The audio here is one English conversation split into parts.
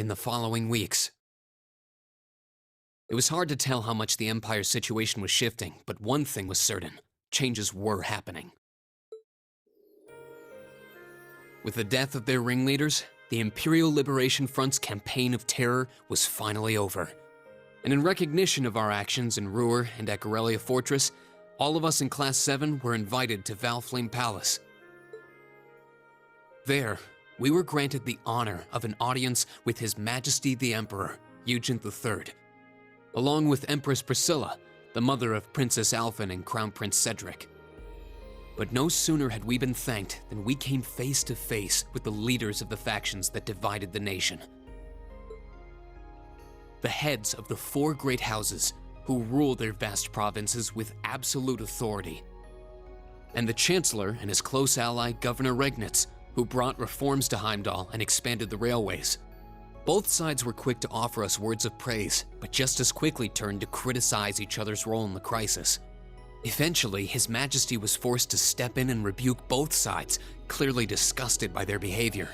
in the following weeks. It was hard to tell how much the Empire's situation was shifting, but one thing was certain: changes were happening. With the death of their ringleaders, the Imperial Liberation Front's campaign of terror was finally over. And in recognition of our actions in Ruhr and at Corellia Fortress, all of us in Class 7 were invited to Valflame Palace. There, we were granted the honor of an audience with His Majesty the Emperor, Eugent III, along with Empress Priscilla, the mother of Princess Alphen and Crown Prince Cedric. But no sooner had we been thanked than we came face to face with the leaders of the factions that divided the nation. The heads of the four great houses who rule their vast provinces with absolute authority. And the Chancellor and his close ally, Governor Regnitz, who brought reforms to Heimdall and expanded the railways. Both sides were quick to offer us words of praise, but just as quickly turned to criticize each other's role in the crisis. Eventually, His Majesty was forced to step in and rebuke both sides, clearly disgusted by their behavior.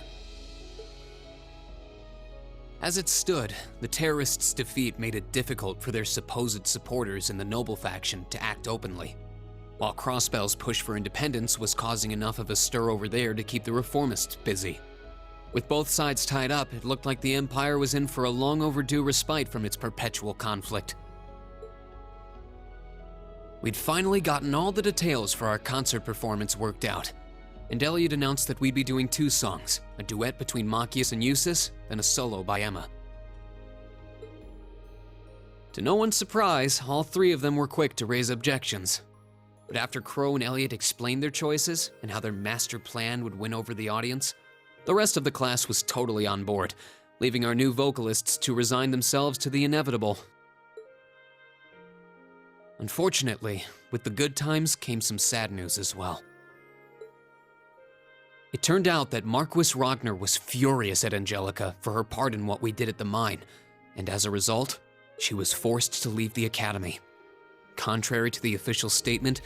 As it stood, the terrorists' defeat made it difficult for their supposed supporters in the noble faction to act openly, while Crossbell's push for independence was causing enough of a stir over there to keep the reformists busy. With both sides tied up, it looked like the Empire was in for a long overdue respite from its perpetual conflict. We'd finally gotten all the details for our concert performance worked out, and Elliot announced that we'd be doing 2 songs, a duet between Machias and Eustace, and a solo by Emma. To no one's surprise, all 3 of them were quick to raise objections. But after Crow and Elliot explained their choices and how their master plan would win over the audience, the rest of the class was totally on board, leaving our new vocalists to resign themselves to the inevitable. Unfortunately, with the good times came some sad news as well. It turned out that Marquis Ragnar was furious at Angelica for her part in what we did at the mine, and as a result, she was forced to leave the academy. Contrary to the official statement,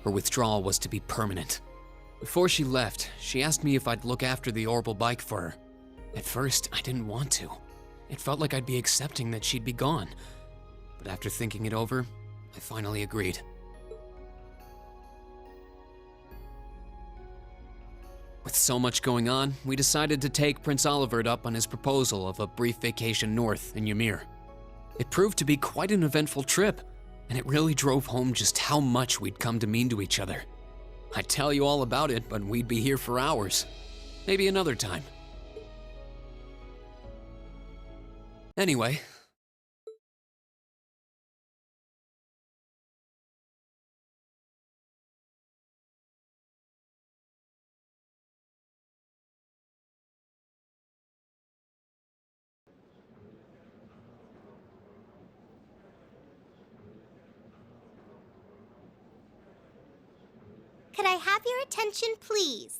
her withdrawal was to be permanent. Before she left, she asked me if I'd look after the Orbital bike for her. At first, I didn't want to. It felt like I'd be accepting that she'd be gone. But after thinking it over, I finally agreed. With so much going on, we decided to take Prince Olivert up on his proposal of a brief vacation north in Ymir. It proved to be quite an eventful trip, and it really drove home just how much we'd come to mean to each other. I'd tell you all about it, but we'd be here for hours. Maybe another time. Anyway. Could I have your attention, please?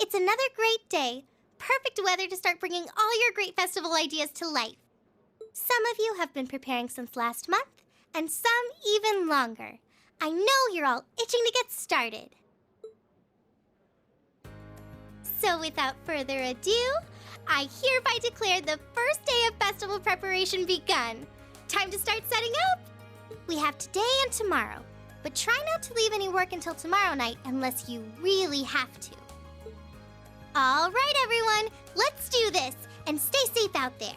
It's another great day. Perfect weather to start bringing all your great festival ideas to life. Some of you have been preparing since last month, and some even longer. I know you're all itching to get started. So without further ado, I hereby declare the first day of festival preparation begun. Time to start setting up? We have today and tomorrow, but try not to leave any work until tomorrow night unless you really have to. All right, everyone, let's do this, and stay safe out there.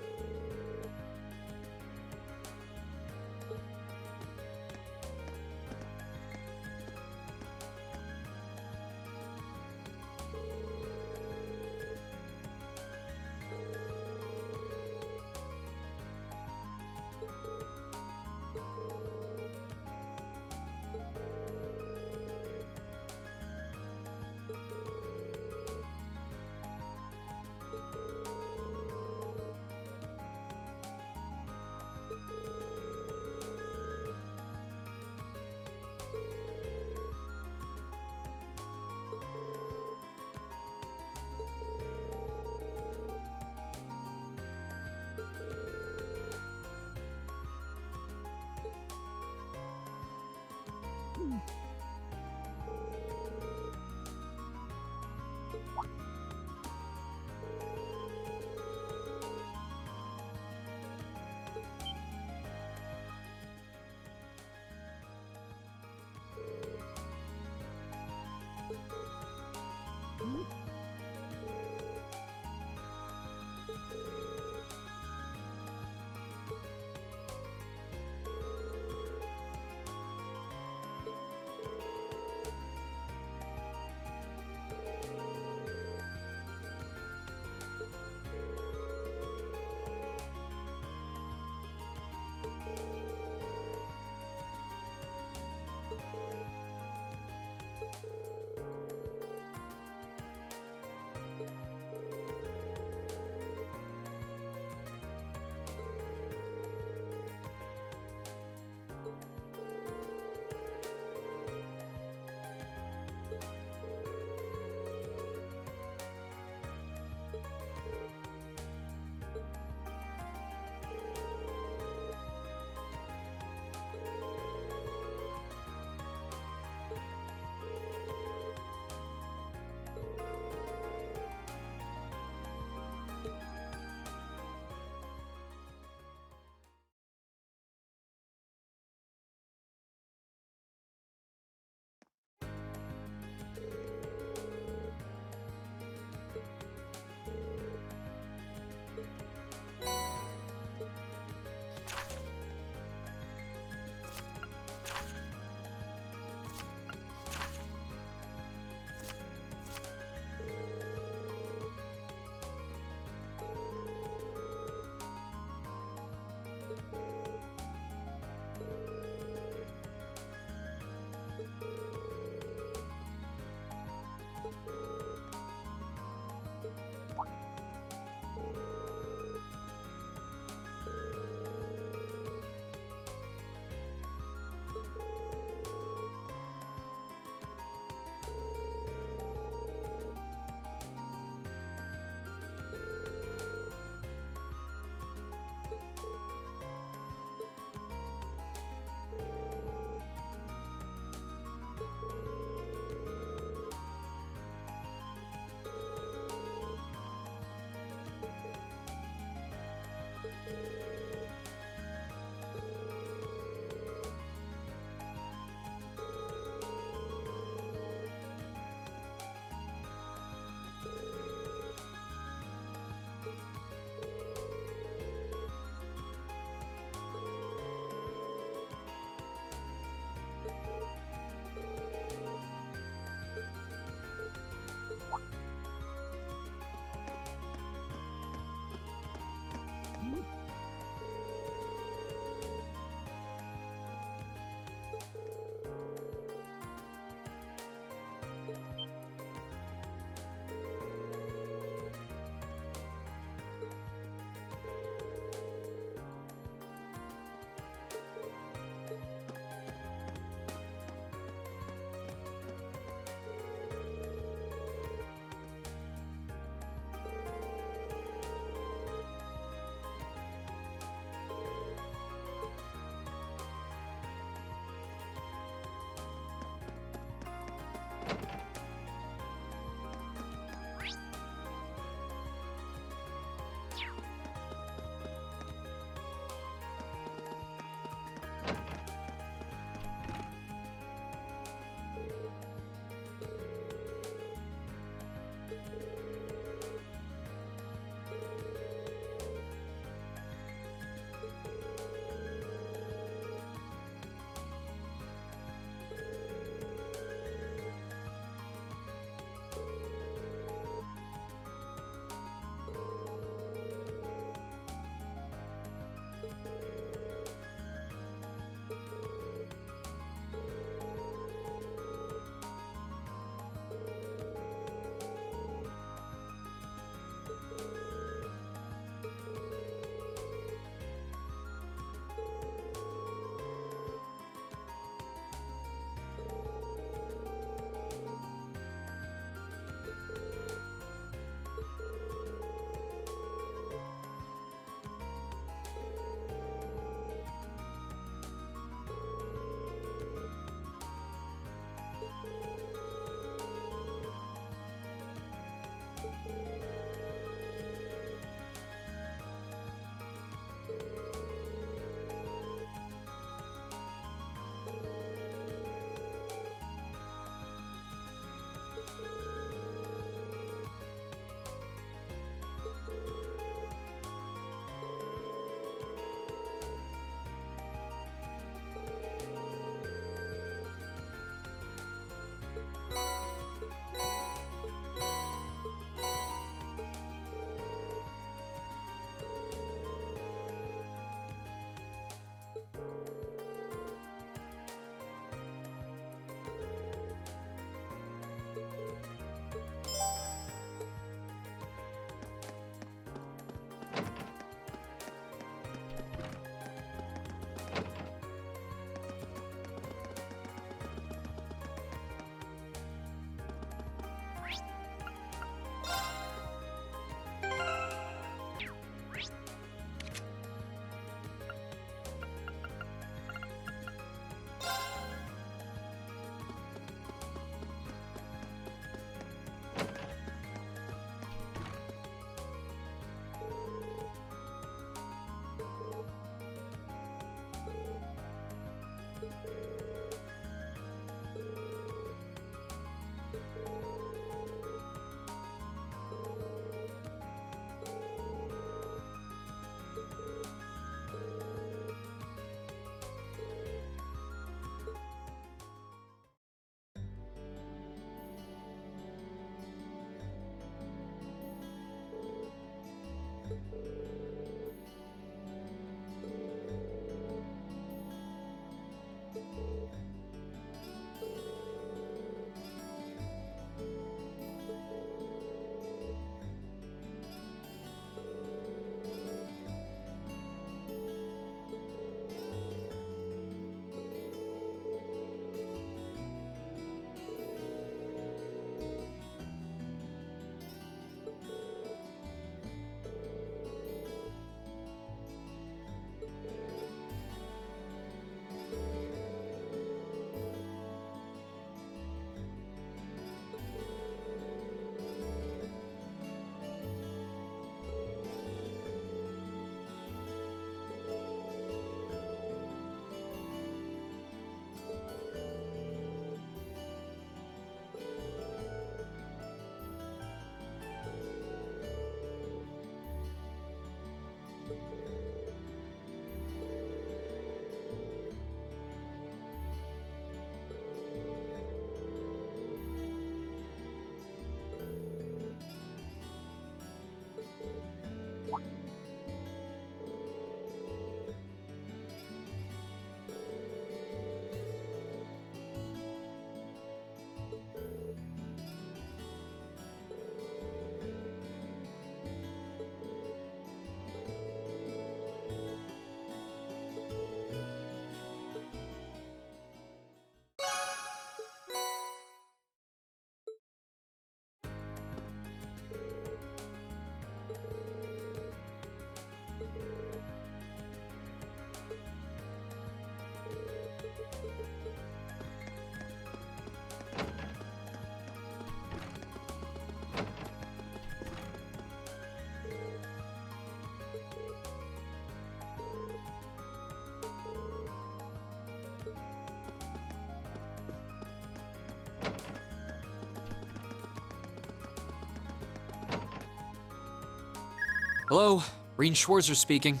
Hello, Reen Schwarzer speaking.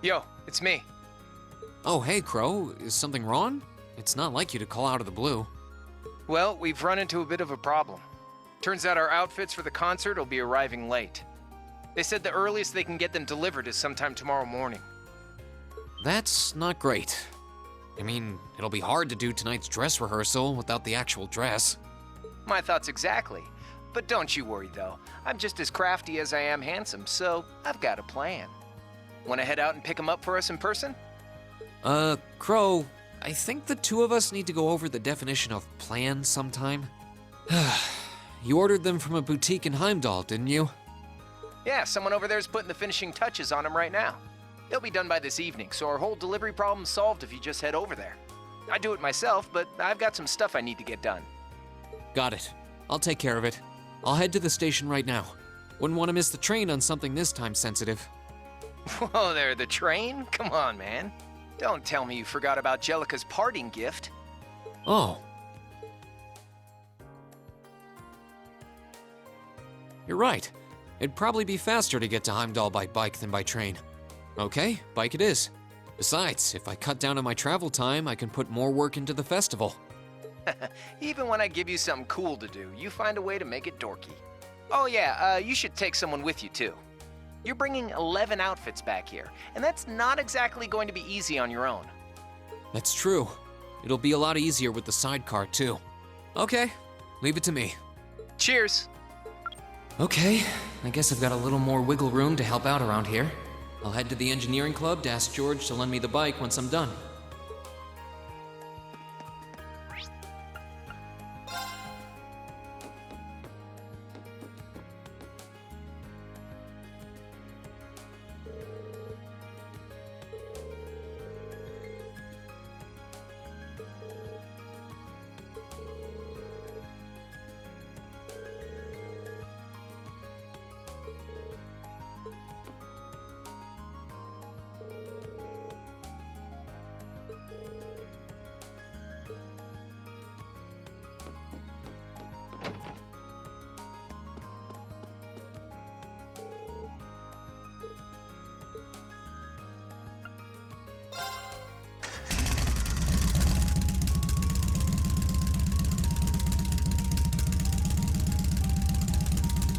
Yo, it's me. Oh, hey, Crow. Is something wrong? It's not like you to call out of the blue. Well, we've run into a bit of a problem. Turns out our outfits for the concert will be arriving late. They said the earliest they can get them delivered is sometime tomorrow morning. That's not great. I mean, it'll be hard to do tonight's dress rehearsal without the actual dress. My thoughts exactly. But don't you worry, though. I'm just as crafty as I am handsome, so I've got a plan. Want to head out and pick them up for us in person? Crow, I think the two of us need to go over the definition of plan sometime. You ordered them from a boutique in Heimdall, didn't you? Yeah, someone over there's putting the finishing touches on them right now. They'll be done by this evening, so our whole delivery problem's solved if you just head over there. I do it myself, but I've got some stuff I need to get done. Got it. I'll take care of it. I'll head to the station right now. Wouldn't want to miss the train on something this time sensitive. Whoa there, the train? Come on, man. Don't tell me you forgot about Jellica's parting gift. Oh. You're right. It'd probably be faster to get to Heimdall by bike than by train. Okay, bike it is. Besides, if I cut down on my travel time, I can put more work into the festival. Even when I give you something cool to do, you find a way to make it dorky. Oh yeah, you should take someone with you too. You're bringing 11 outfits back here, and that's not exactly going to be easy on your own. That's true. It'll be a lot easier with the sidecar too. Okay, leave it to me. Cheers! Okay, I guess I've got a little more wiggle room to help out around here. I'll head to the engineering club to ask George to lend me the bike once I'm done.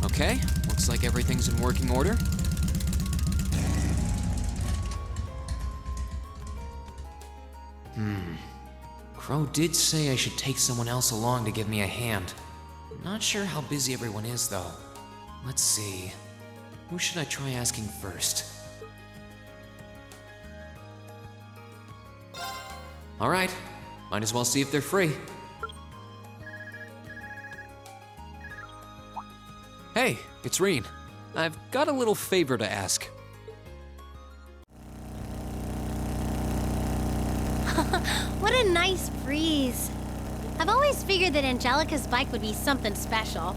Okay, looks like everything's in working order. Crow did say I should take someone else along to give me a hand. Not sure how busy everyone is, though. Let's see. Who should I try asking first? Alright, might as well see if they're free. Hey, it's Reen. I've got a little favor to ask. What a nice breeze. I've always figured that Angelica's bike would be something special.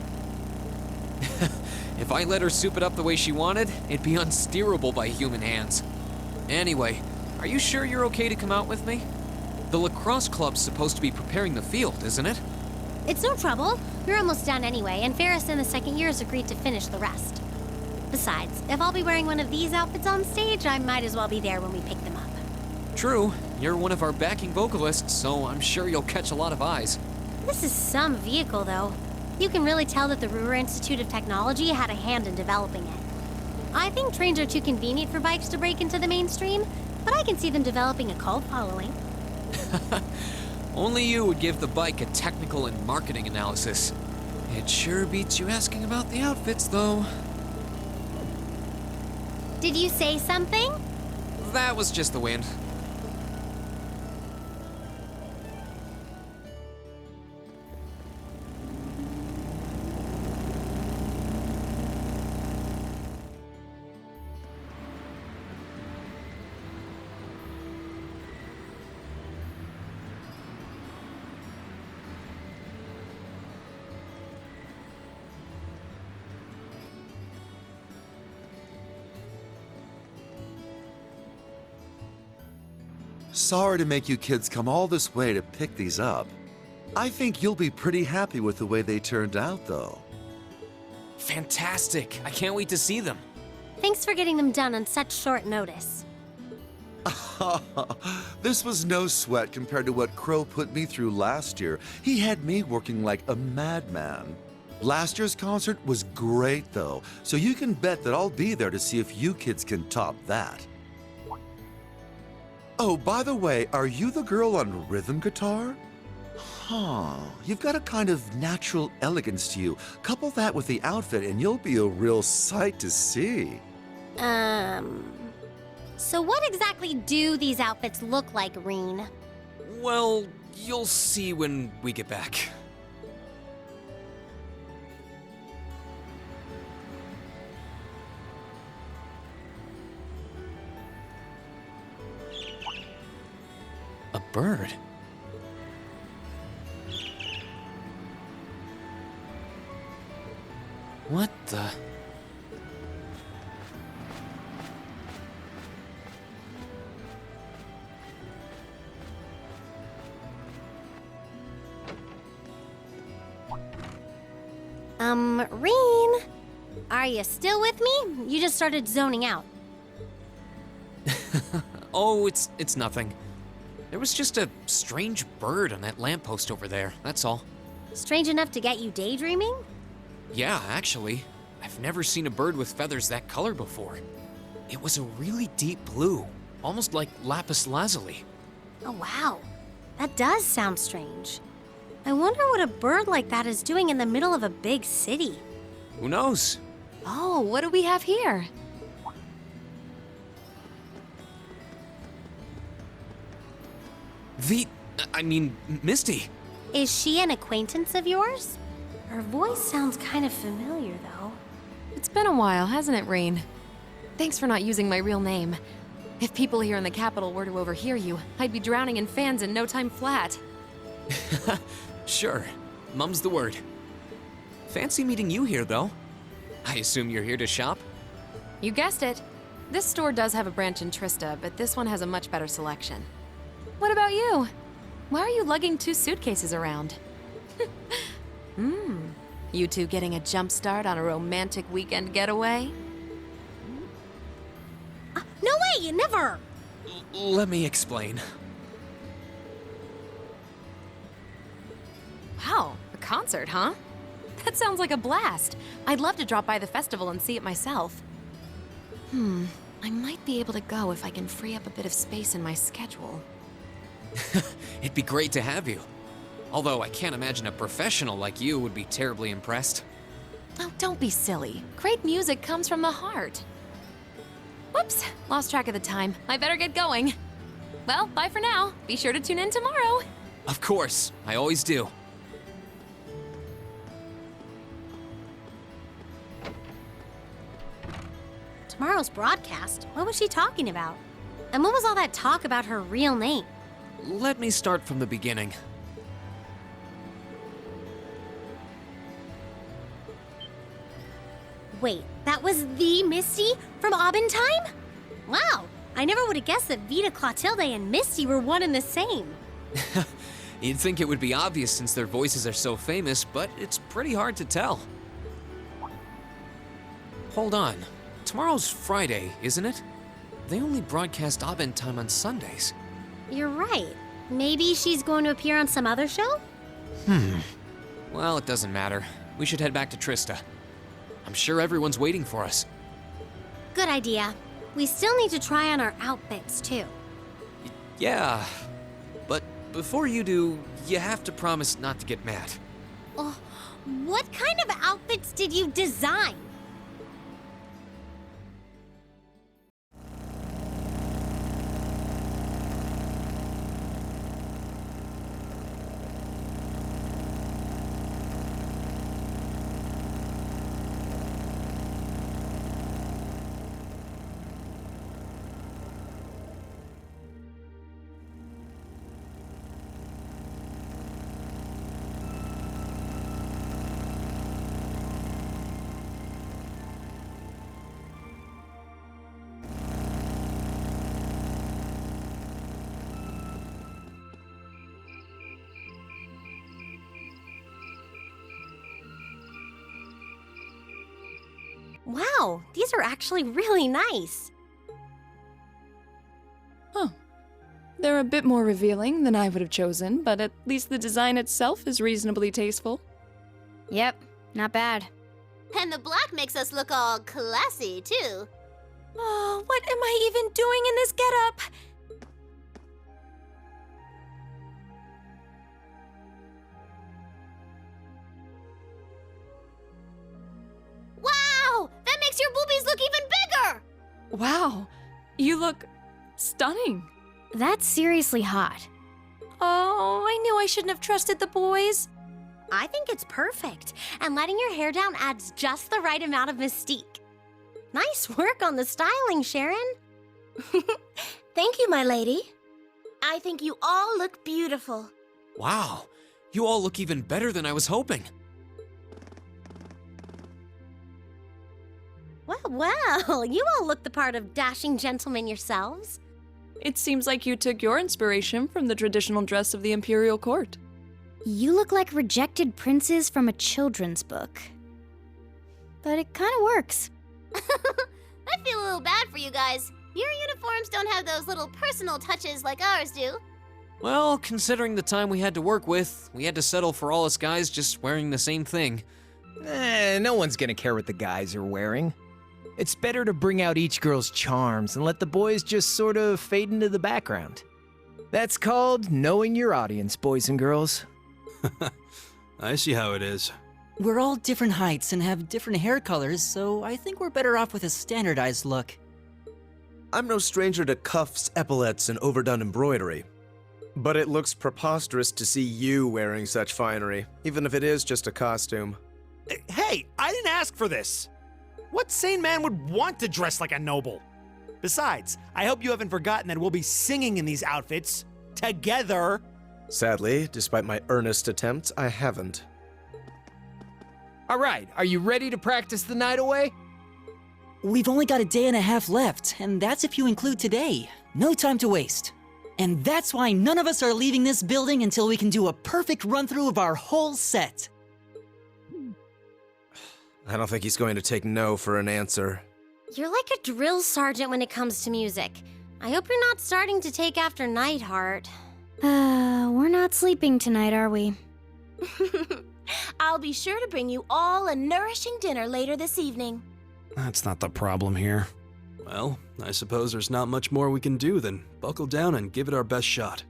If I let her soup it up the way she wanted, it'd be unsteerable by human hands. Anyway, are you sure you're okay to come out with me? The lacrosse club's supposed to be preparing the field, isn't it? It's no trouble. We're almost done anyway, and Ferris in the second year has agreed to finish the rest. Besides, if I'll be wearing one of these outfits on stage, I might as well be there when we pick them up. True, you're one of our backing vocalists, so I'm sure you'll catch a lot of eyes. This is some vehicle, though. You can really tell that the Ruhr Institute of Technology had a hand in developing it. I think trains are too convenient for bikes to break into the mainstream, but I can see them developing a cult following. Only you would give the bike a technical and marketing analysis. It sure beats you asking about the outfits, though. Did you say something? That was just the wind. Sorry to make you kids come all this way to pick these up. I think you'll be pretty happy with the way they turned out, though. Fantastic! I can't wait to see them. Thanks for getting them done on such short notice. This was no sweat compared to what Crow put me through last year. He had me working like a madman. Last year's concert was great, though, so you can bet that I'll be there to see if you kids can top that. Oh, by the way, are you the girl on rhythm guitar? Huh, you've got a kind of natural elegance to you. Couple that with the outfit and you'll be a real sight to see. So what exactly do these outfits look like, Reen? Well, you'll see when we get back. A bird? What the? Reen? Are you still with me? You just started zoning out. Oh, it's nothing. There was just a strange bird on that lamppost over there, that's all. Strange enough to get you daydreaming? Yeah, actually. I've never seen a bird with feathers that color before. It was a really deep blue, almost like lapis lazuli. Oh, wow. That does sound strange. I wonder what a bird like that is doing in the middle of a big city. Who knows? Oh, what do we have here? Misty. Is she an acquaintance of yours? Her voice sounds kind of familiar, though. It's been a while, hasn't it, Reen? Thanks for not using my real name. If people here in the capital were to overhear you, I'd be drowning in fans in no time flat. Sure. Mum's the word. Fancy meeting you here, though. I assume you're here to shop? You guessed it. This store does have a branch in Trista, but this one has a much better selection. What about you? Why are you lugging 2 suitcases around? You two getting a jump start on a romantic weekend getaway? No way! Never! Let me explain. Wow, a concert, huh? That sounds like a blast. I'd love to drop by the festival and see it myself. I might be able to go if I can free up a bit of space in my schedule. It'd be great to have you. Although I can't imagine a professional like you would be terribly impressed. Oh, don't be silly. Great music comes from the heart. Whoops, lost track of the time. I better get going. Well, bye for now. Be sure to tune in tomorrow. Of course, I always do. Tomorrow's broadcast? What was she talking about? And what was all that talk about her real name? Let me start from the beginning. Wait, that was the Misty from Abentime? Wow, I never would have guessed that Vita Clotilde and Misty were one and the same. You'd think it would be obvious since their voices are so famous, but it's pretty hard to tell. Hold on. Tomorrow's Friday, isn't it? They only broadcast Abentime on Sundays. You're right. Maybe she's going to appear on some other show? Well, it doesn't matter. We should head back to Trista. I'm sure everyone's waiting for us. Good idea. We still need to try on our outfits, too. Yeah, but before you do, you have to promise not to get mad. Oh, what kind of outfits did you design? Wow, these are actually really nice. Huh. They're a bit more revealing than I would have chosen, but at least the design itself is reasonably tasteful. Yep, not bad. And the black makes us look all classy, too. Oh, what am I even doing in this getup? Wow! That makes your boobies look even bigger! Wow, you look stunning. That's seriously hot. Oh, I knew I shouldn't have trusted the boys. I think it's perfect, and letting your hair down adds just the right amount of mystique. Nice work on the styling, Sharon. Thank you, my lady. I think you all look beautiful. Wow, you all look even better than I was hoping. Well, you all look the part of dashing gentlemen yourselves. It seems like you took your inspiration from the traditional dress of the Imperial Court. You look like rejected princes from a children's book. But it kind of works. I feel a little bad for you guys. Your uniforms don't have those little personal touches like ours do. Well, considering the time we had to work with, we had to settle for all us guys just wearing the same thing. No one's gonna care what the guys are wearing. It's better to bring out each girl's charms and let the boys just sort of fade into the background. That's called knowing your audience, boys and girls. I see how it is. We're all different heights and have different hair colors, so I think we're better off with a standardized look. I'm no stranger to cuffs, epaulets, and overdone embroidery. But it looks preposterous to see you wearing such finery, even if it is just a costume. Hey, I didn't ask for this. What sane man would want to dress like a noble? Besides, I hope you haven't forgotten that we'll be singing in these outfits together. Sadly, despite my earnest attempts, I haven't. All right, are you ready to practice the night away? We've only got a day and a half left, and that's if you include today. No time to waste. And that's why none of us are leaving this building until we can do a perfect run-through of our whole set. I don't think he's going to take no for an answer. You're like a drill sergeant when it comes to music. I hope you're not starting to take after Nightheart. We're not sleeping tonight, are we? I'll be sure to bring you all a nourishing dinner later this evening. That's not the problem here. Well, I suppose there's not much more we can do than buckle down and give it our best shot.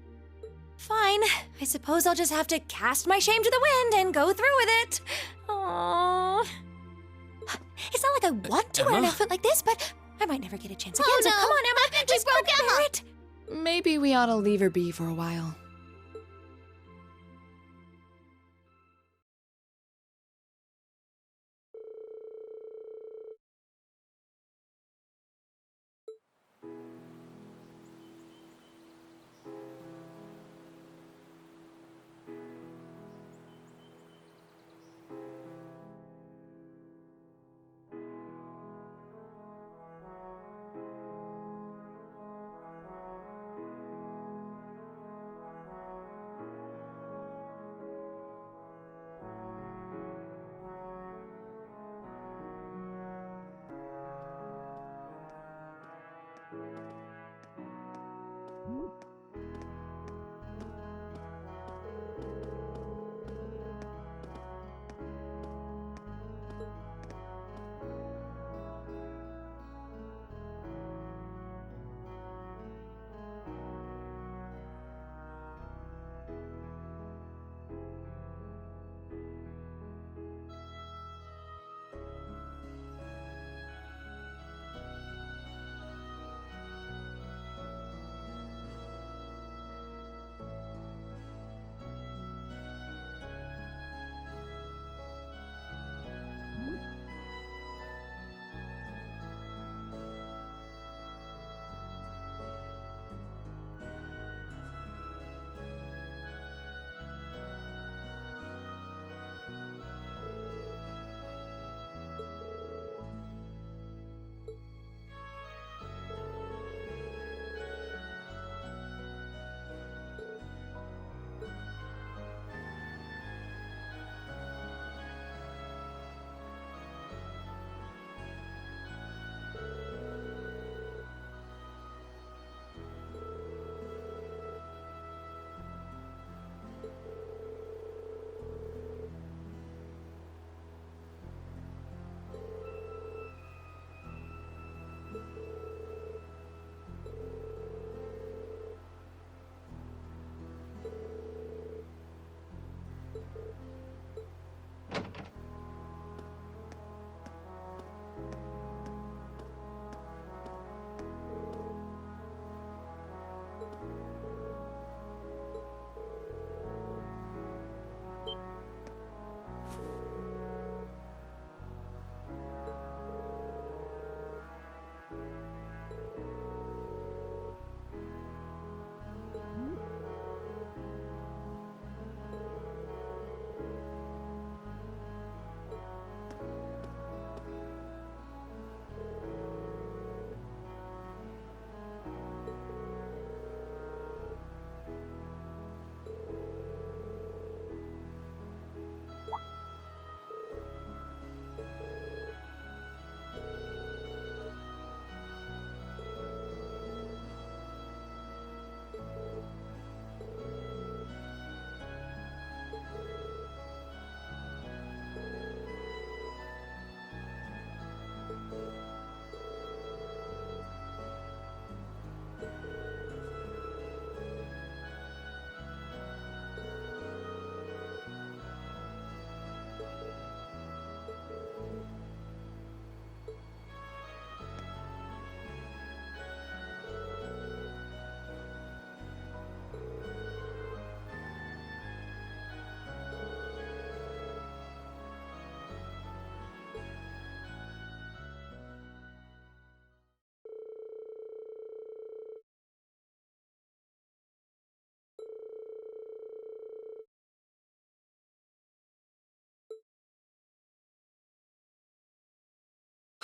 Fine. I suppose I'll just have to cast my shame to the wind and go through with it. Aww. It's not like I want to wear an Emma? outfit like this, but I might never get a chance again, Oh, so no. come on, Emma. Just broke go Emma. for it. Maybe we ought to leave her be for a while.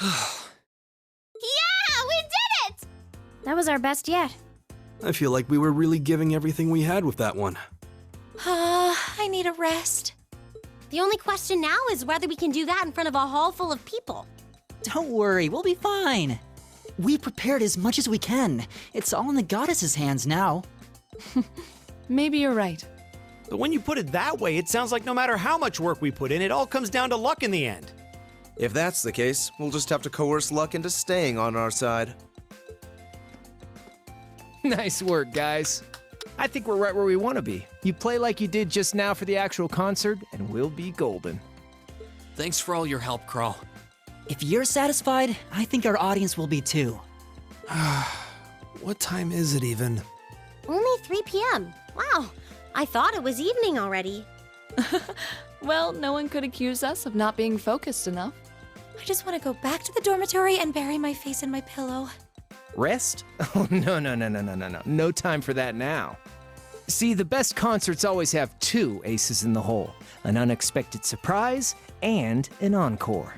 Yeah, we did it! That was our best yet. I feel like we were really giving everything we had with that one. I need a rest. The only question now is whether we can do that in front of a hall full of people. Don't worry, we'll be fine. We prepared as much as we can. It's all in the goddess's hands now. Maybe you're right. But when you put it that way, it sounds like no matter how much work we put in, it all comes down to luck in the end. If that's the case, we'll just have to coerce luck into staying on our side. Nice work, guys. I think we're right where we want to be. You play like you did just now for the actual concert, and we'll be golden. Thanks for all your help, Crawl. If you're satisfied, I think our audience will be too. What time is it even? Only 3 p.m. Wow, I thought it was evening already. Well, no one could accuse us of not being focused enough. I just want to go back to the dormitory and bury my face in my pillow. Rest? Oh, no. No time for that now. See, the best concerts always have 2 aces in the hole, an unexpected surprise and an encore.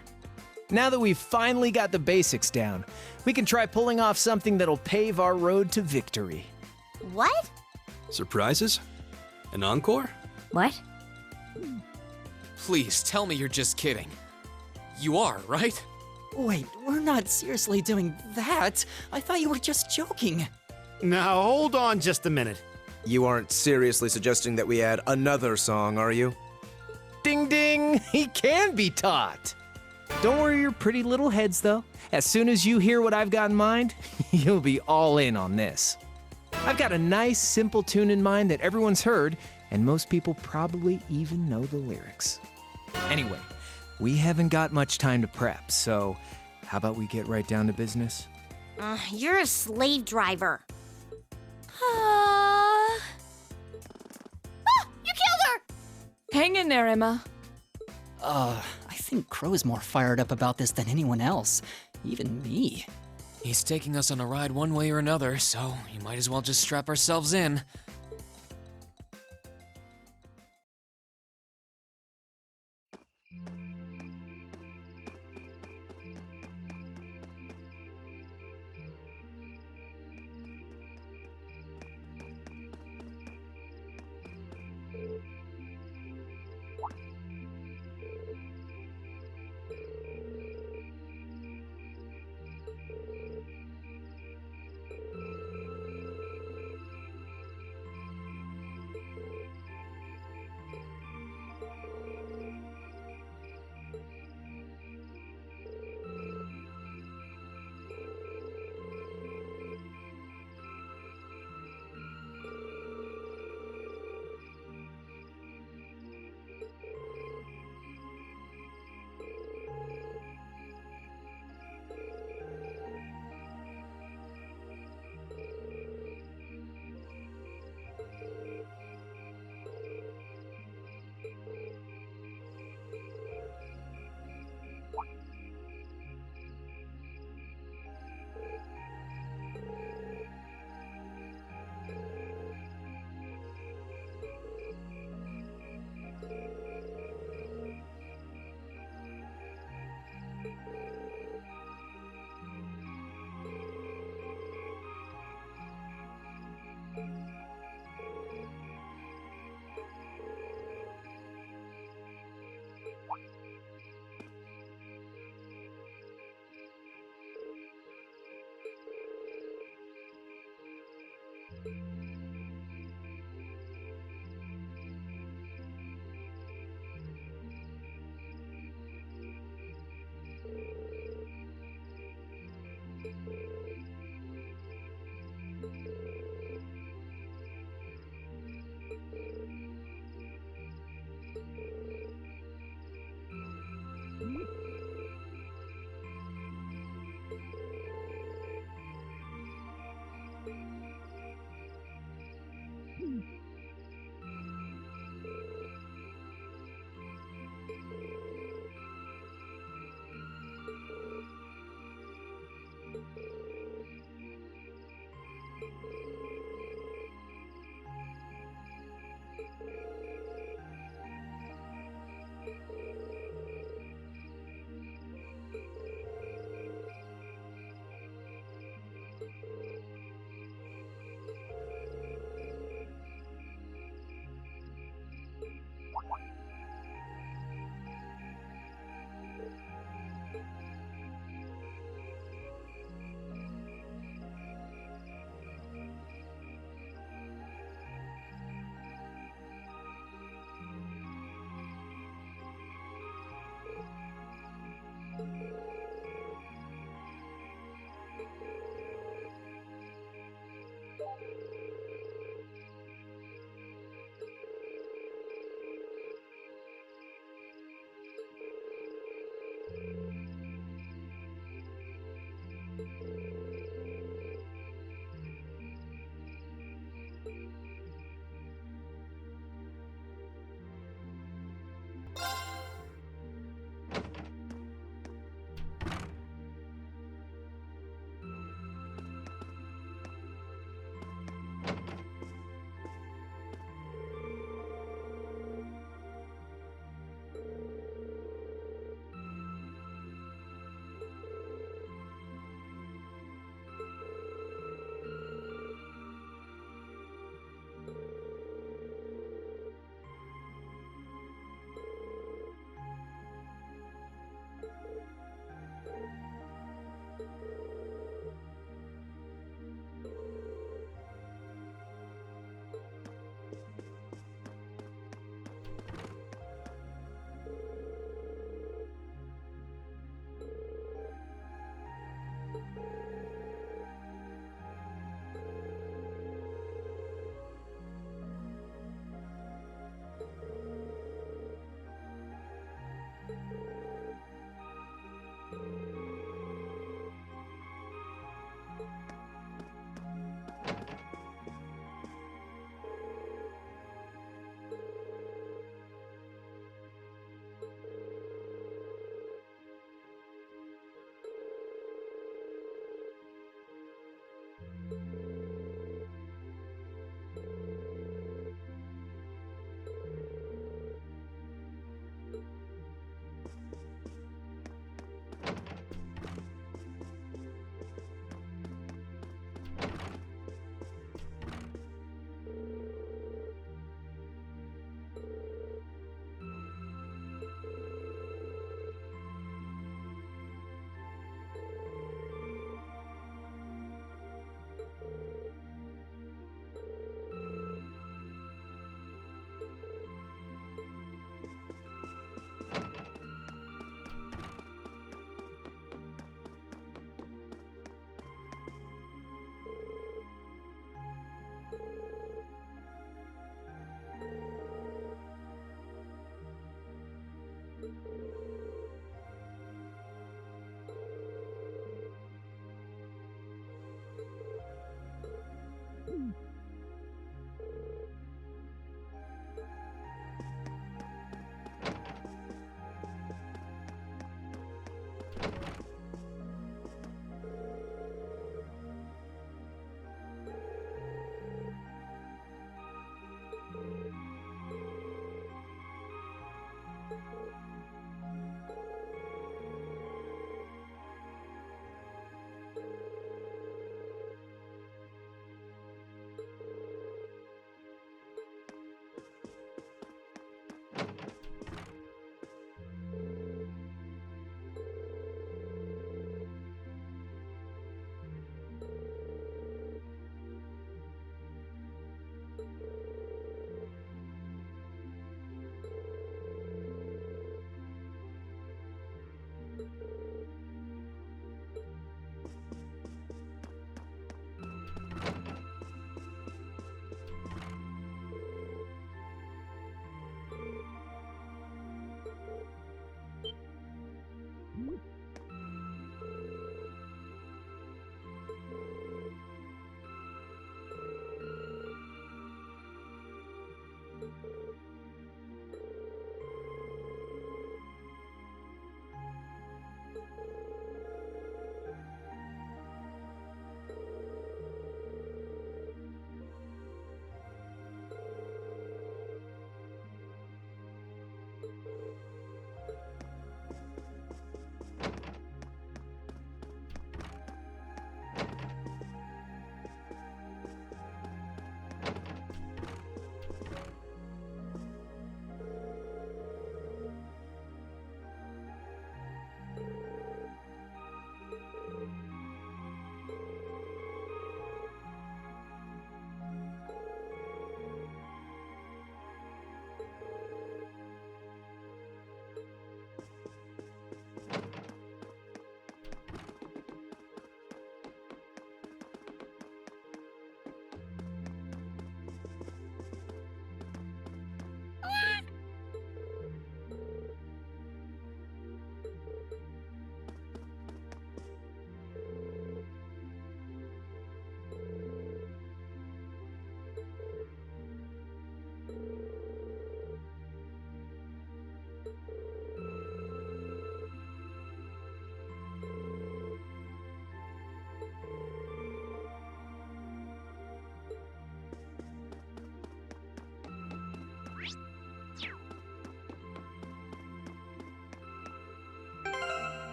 Now that we've finally got the basics down, we can try pulling off something that'll pave our road to victory. What? Surprises? An encore? What? Please tell me you're just kidding. You are, right? Wait, we're not seriously doing that. I thought you were just joking. Now, hold on just a minute. You aren't seriously suggesting that we add another song, are you? Ding ding! He can be taught! Don't worry your pretty little heads, though. As soon as you hear what I've got in mind, you'll be all in on this. I've got a nice, simple tune in mind that everyone's heard, and most people probably even know the lyrics. Anyway, we haven't got much time to prep, so how about we get right down to business? You're a slave driver. Ah, you killed her! Hang in there, Emma. I think Crow's more fired up about this than anyone else. Even me. He's taking us on a ride one way or another, so you might as well just strap ourselves in.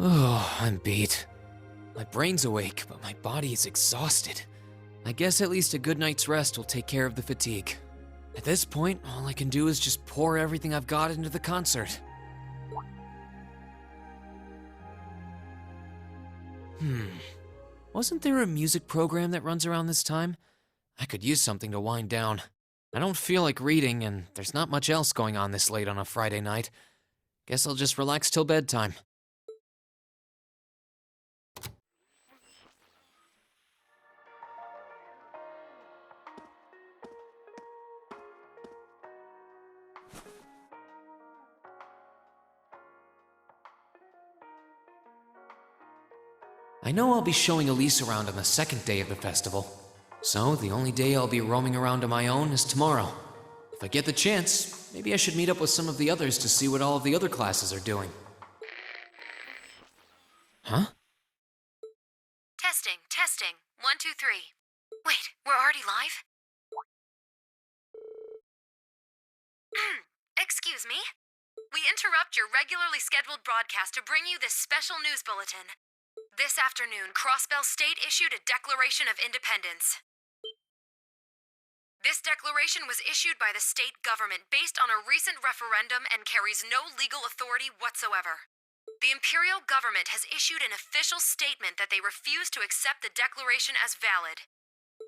Oh, I'm beat. My brain's awake, but my body is exhausted. I guess at least a good night's rest will take care of the fatigue. At this point, all I can do is just pour everything I've got into the concert. Wasn't there a music program that runs around this time? I could use something to wind down. I don't feel like reading, and there's not much else going on this late on a Friday night. Guess I'll just relax till bedtime. I know I'll be showing Elise around on the second day of the festival, so the only day I'll be roaming around on my own is tomorrow. If I get the chance, maybe I should meet up with some of the others to see what all of the other classes are doing. Huh? Testing, testing. 1, 2, 3. Wait, we're already live? Excuse me? We interrupt your regularly scheduled broadcast to bring you this special news bulletin. This afternoon, Crossbell State issued a Declaration of Independence. This declaration was issued by the state government based on a recent referendum and carries no legal authority whatsoever. The Imperial government has issued an official statement that they refuse to accept the declaration as valid.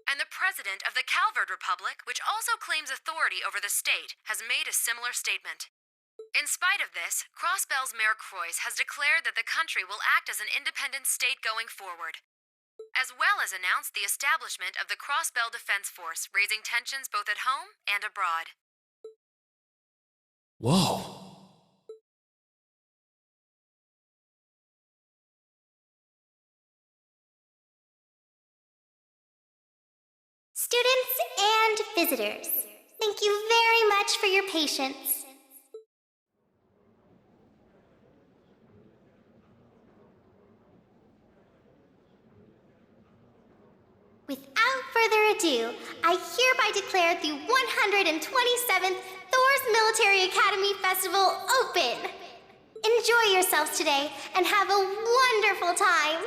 And the president of the Calvard Republic, which also claims authority over the state, has made a similar statement. In spite of this, Crossbell's Mayor Croix has declared that the country will act as an independent state going forward, as well as announced the establishment of the Crossbell Defense Force, raising tensions both at home and abroad. Whoa. Students and visitors, thank you very much for your patience. Without further ado, I hereby declare the 127th Thor's Military Academy Festival open! Enjoy yourselves today and have a wonderful time!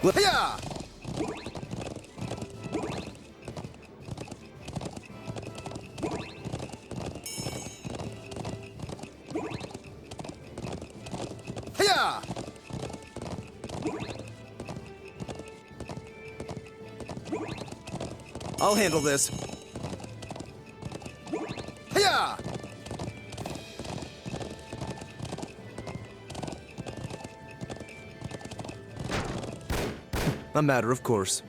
Hiya! Hiya! I'll handle this. Hiya! A matter of course.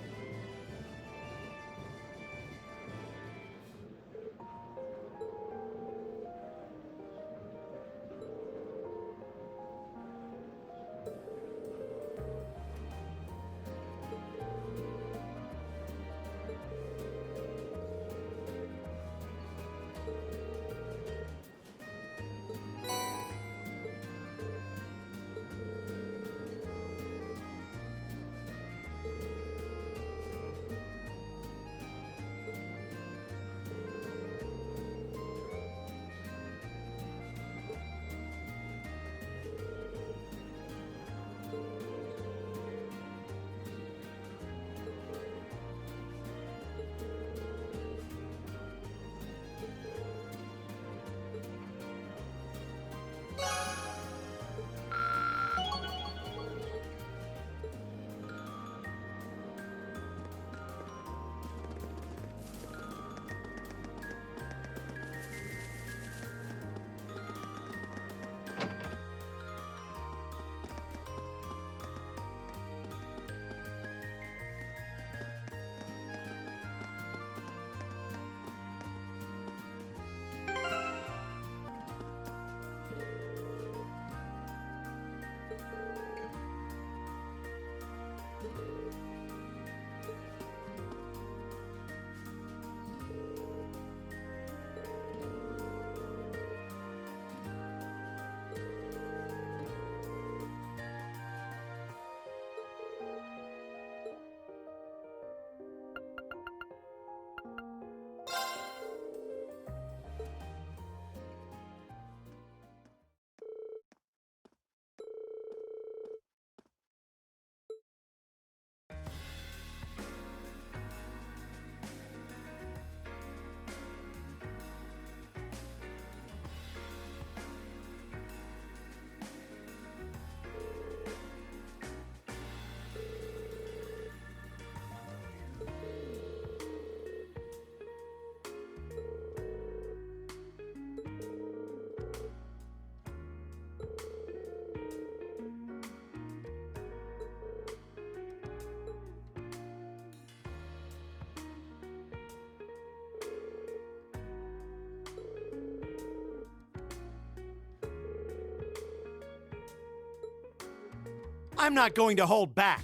I'm not going to hold back.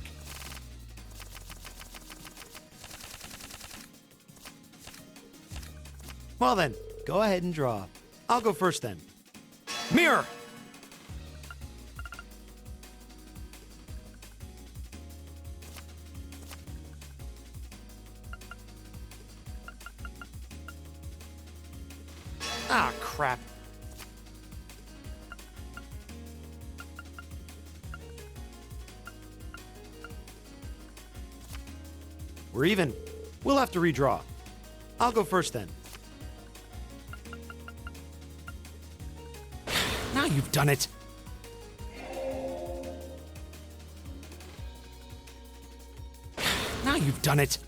Well then, go ahead and draw. I'll go first then. Mirror! Ah, crap. We're even. We'll have to redraw. I'll go first then. Now you've done it. Now you've done it.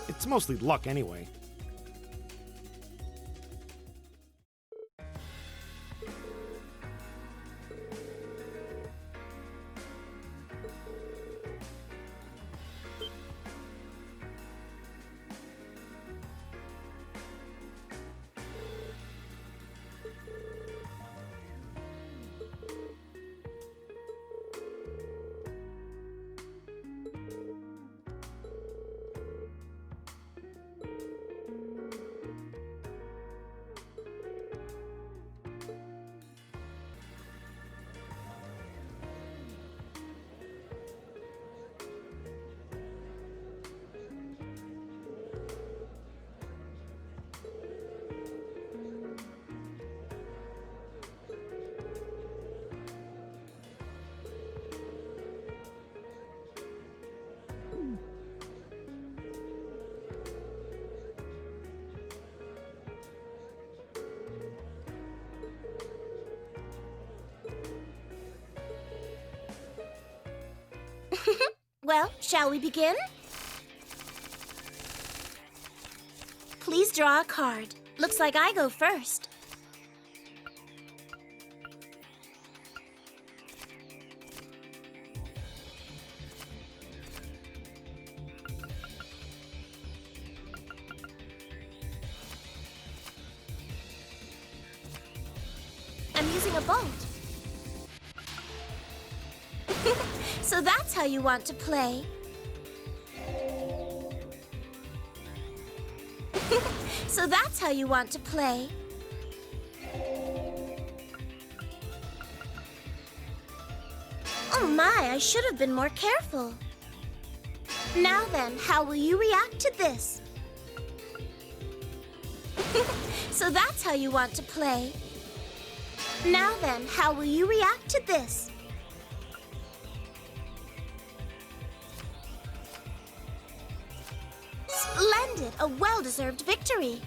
It's mostly luck anyway. Well, shall we begin? Please draw a card. Looks like I go first. I'm using a bolt. So that's how you want to play. So that's how you want to play. Oh my, I should have been more careful. Now then, how will you react to this? So that's how you want to play. Now then, how will you react to this? Splendid! A well-deserved victory.